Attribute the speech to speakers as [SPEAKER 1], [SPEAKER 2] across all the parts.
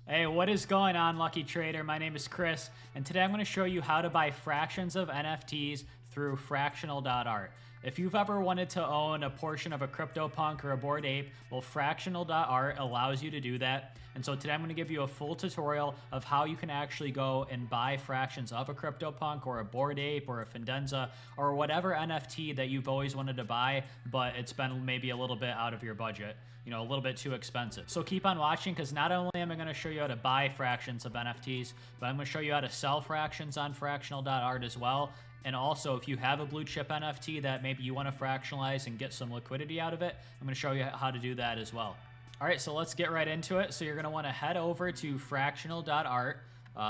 [SPEAKER 1] Hey, what is going on, Lucky Trader? My name is Chris, and today I'm going to show you how to buy fractions of NFTs through fractional.art. If you've ever wanted to own a portion of a Cryptopunk or a Bored Ape, well, fractional.art allows you to do that. And so today I'm going to give you a full tutorial of how you can actually go and buy fractions of a Cryptopunk or a Bored Ape or a Findenza or whatever NFT that you've always wanted to buy, but it's been maybe a little bit out of your budget, you know, a little bit too expensive. So keep on watching, because not only am I going to show you how to buy fractions of NFTs, but I'm going to show you how to sell fractions on fractional.art as well. And also, if you have a blue chip NFT that maybe you want to fractionalize and get some liquidity out of it, I'm going to show you how to do that as well. All right, so let's get right into it. So you're going to want to head over to fractional.art.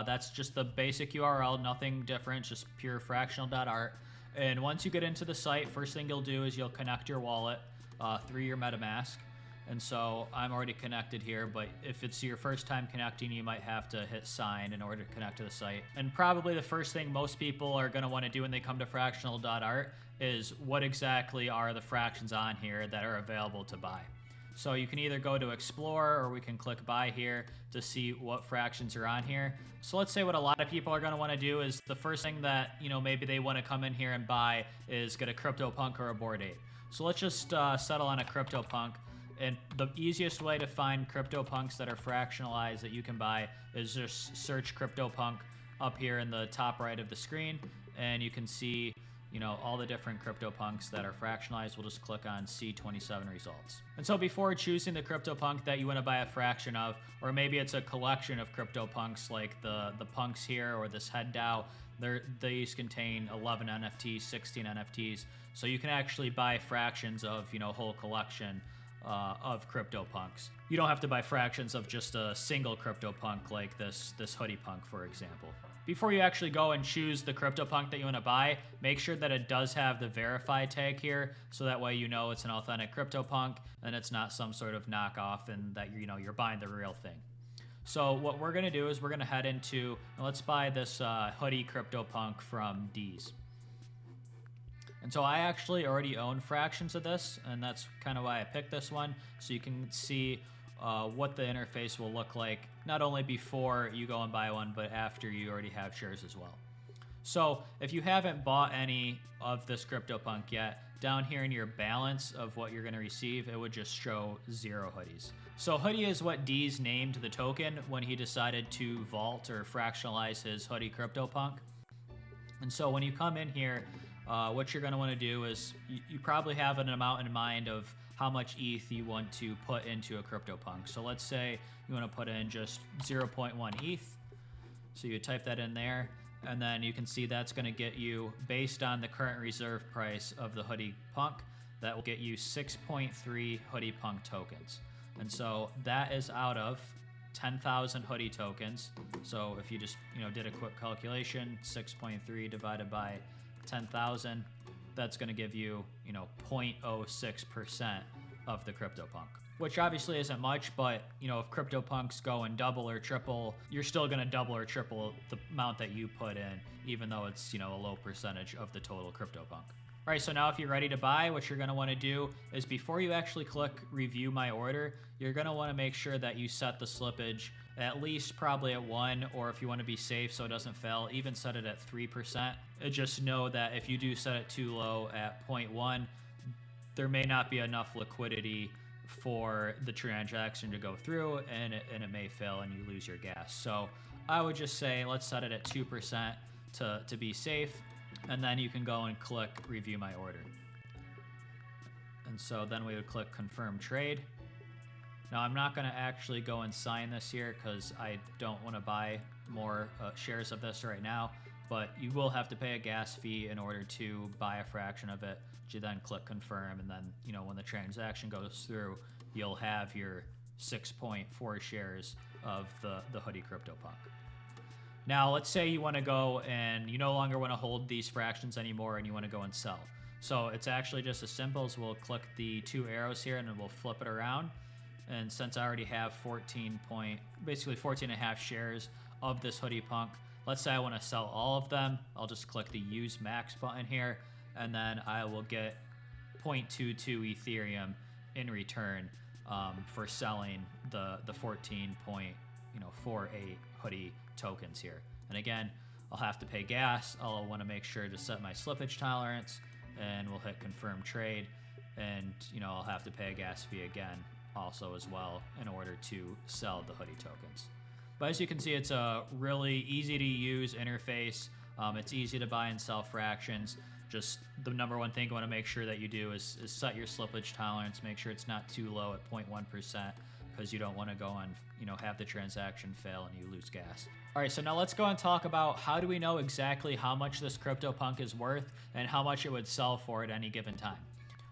[SPEAKER 1] That's just the basic URL, nothing different, just pure fractional.art. And once you get into the site, first thing you'll do is you'll connect your wallet through your MetaMask. And so I'm already connected here, but if it's your first time connecting, you might have to hit sign in order to connect to the site. And probably the first thing most people are going to want to do when they come to fractional.art is what exactly are the fractions on here that are available to buy. So you can either go to explore, or we can click buy here to see what fractions are on here. So let's say what a lot of people are going to want to do is the first thing that, you know, maybe they want to come in here and buy is get a Cryptopunk or a Bored Ape. So let's just settle on a Cryptopunk. And the easiest way to find Cryptopunks that are fractionalized that you can buy is just search Cryptopunk up here in the top right of the screen, and you can see, you know, all the different Cryptopunks that are fractionalized. We'll just click on C27 results. And so before choosing the Cryptopunk that you want to buy a fraction of, or maybe it's a collection of Cryptopunks like the punks here or this head DAO, these contain 11 NFTs, 16 NFTs. So you can actually buy fractions of, you know, whole collection of Cryptopunks. You don't have to buy fractions of just a single Cryptopunk like this hoodie punk, for example. Before you actually go and choose the Cryptopunk that you want to buy, make sure that it does have the verify tag here, so that way you know it's an authentic Cryptopunk and it's not some sort of knockoff and that you're buying the real thing. So what we're going to do is we're going to head into, let's buy this hoodie Cryptopunk from D's. And so I actually already own fractions of this, and that's kind of why I picked this one, so you can see what the interface will look like, not only before you go and buy one, but after you already have shares as well. So if you haven't bought any of this Cryptopunk yet, down here in your balance of what you're going to receive, it would just show 0 hoodies. So hoodie is what D's named the token when he decided to vault or fractionalize his hoodie Cryptopunk. And so when you come in here, what you're going to want to do is you probably have an amount in mind of how much ETH you want to put into a Cryptopunk. So let's say you want to put in just 0.1 ETH. So you type that in there, and then you can see that's going to get you, based on the current reserve price of the hoodie punk, that will get you 6.3 hoodie punk tokens. And so that is out of 10,000 hoodie tokens. So if you just, you know, did a quick calculation, 6.3 divided by 10,000, that's going to give you, you know, 0.06% of the Cryptopunk, which obviously isn't much, but, you know, if Cryptopunks go and double or triple, you're still going to double or triple the amount that you put in, even though it's, you know, a low percentage of the total Cryptopunk. All right, so now if you're ready to buy, what you're going to want to do is before you actually click review my order, you're going to want to make sure that you set the slippage at least probably at 1, or if you want to be safe so it doesn't fail, even set it at 3%. Just know that if you do set it too low at 0.1, there may not be enough liquidity for the transaction to go through, and it may fail and you lose your gas. So I would just say let's set it at 2% to be safe, and then you can go and click review my order. And so then we would click confirm trade. Now I'm not going to actually go and sign this here because I don't want to buy more shares of this right now, but you will have to pay a gas fee in order to buy a fraction of it. You then click confirm, and then, you know, when the transaction goes through, you'll have your 6.4 shares of the hoodie Cryptopunk. Now let's say you want to go and you no longer want to hold these fractions anymore and you want to go and sell. So it's actually just as simple as we'll click the 2 arrows here and then we'll flip it around. And since I already have 14 and a half shares of this hoodie punk, let's say I want to sell all of them, I'll just click the use max button here, and then I will get 0.22 Ethereum in return for selling the 14.48 hoodie tokens here. And again, I'll have to pay gas. I'll want to make sure to set my slippage tolerance, and we'll hit confirm trade. And I'll have to pay a gas fee again also as well in order to sell the hoodie tokens. But as you can see, it's a really easy to use interface. It's easy to buy and sell fractions. Just the number one thing you want to make sure that you do is set your slippage tolerance. Make sure it's not too low at 0.1%, because you don't want to go on, have the transaction fail and you lose gas. All right, so now let's go and talk about how do we know exactly how much this Cryptopunk is worth and how much it would sell for at any given time.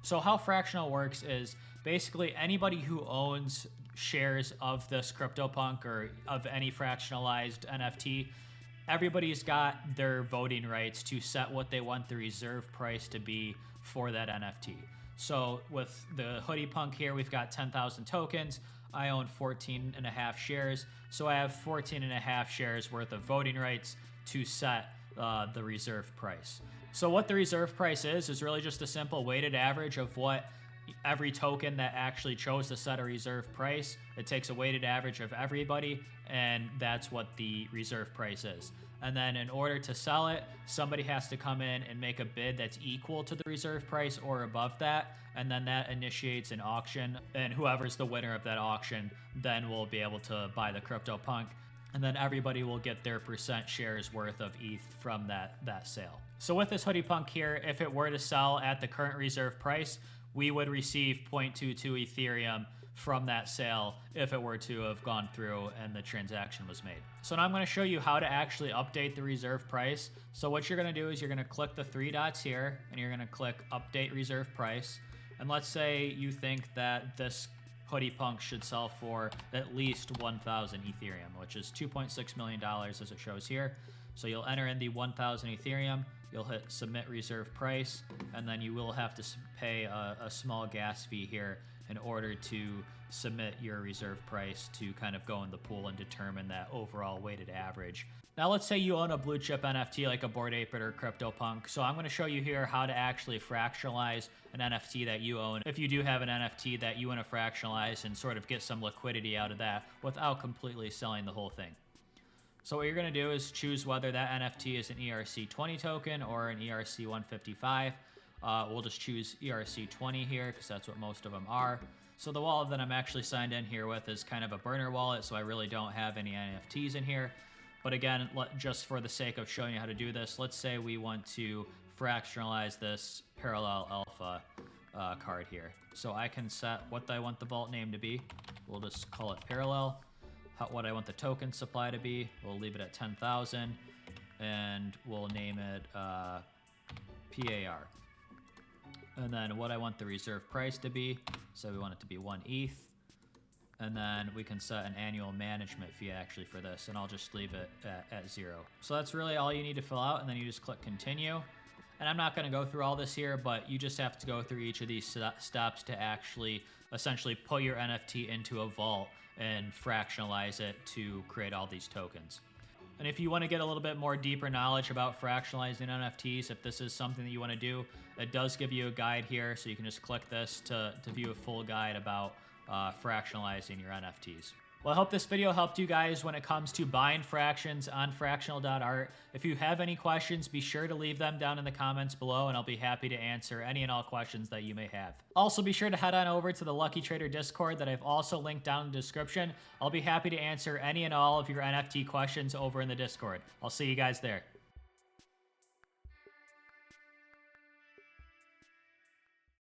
[SPEAKER 1] So how fractional works is basically anybody who owns shares of this Cryptopunk or of any fractionalized NFT, everybody's got their voting rights to set what they want the reserve price to be for that NFT. So with the hoodie punk here, we've got 10,000 tokens. I own 14.5 shares. So I have 14.5 shares worth of voting rights to set the reserve price. So what the reserve price is really just a simple weighted average of what every token that actually chose to set a reserve price. It takes a weighted average of everybody, and that's what the reserve price is. And then in order to sell it, somebody has to come in and make a bid that's equal to the reserve price or above that, and then that initiates an auction, and whoever's the winner of that auction then will be able to buy the Cryptopunk, and then everybody will get their percent shares worth of ETH from that sale. So with this hoodie punk here, if it were to sell at the current reserve price, we would receive 0.22 Ethereum from that sale if it were to have gone through and the transaction was made. So now I'm going to show you how to actually update the reserve price. So what you're going to do is you're going to click the three dots here, and you're going to click update reserve price. And let's say you think that this hoodie punk should sell for at least 1,000 Ethereum, which is $2.6 million as it shows here. So you'll enter in the 1,000 Ethereum, you'll hit submit reserve price, and then you will have to pay a small gas fee here in order to submit your reserve price to kind of go in the pool and determine that overall weighted average. Now let's say you own a blue chip NFT like a Bored Ape or Cryptopunk. So I'm going to show you here how to actually fractionalize an NFT that you own. If you do have an NFT that you want to fractionalize and sort of get some liquidity out of that without completely selling the whole thing. So what you're going to do is choose whether that NFT is an ERC20 token or an ERC155. We'll just choose ERC20 here because that's what most of them are. So the wallet that I'm actually signed in here with is kind of a burner wallet, so I really don't have any NFTs in here. But again, just for the sake of showing you how to do this, let's say we want to fractionalize this parallel alpha card here. So I can set what I want the vault name to be. We'll just call it parallel. What I want the token supply to be, we'll leave it at 10,000, and we'll name it PAR. And then what I want the reserve price to be, so we want it to be 1 ETH. And then we can set an annual management fee actually for this, and I'll just leave it at 0. So that's really all you need to fill out, and then you just click continue. And I'm not going to go through all this here, but you just have to go through each of these steps to actually essentially put your NFT into a vault and fractionalize it to create all these tokens. And if you want to get a little bit more deeper knowledge about fractionalizing NFTs, if this is something that you want to do, it does give you a guide here, so you can just click this to view a full guide about fractionalizing your NFTs. Well, I hope this video helped you guys when it comes to buying fractions on fractional.art. If you have any questions, be sure to leave them down in the comments below, and I'll be happy to answer any and all questions that you may have. Also, be sure to head on over to the Lucky Trader Discord that I've also linked down in the description. I'll be happy to answer any and all of your NFT questions over in the Discord. I'll see you guys there.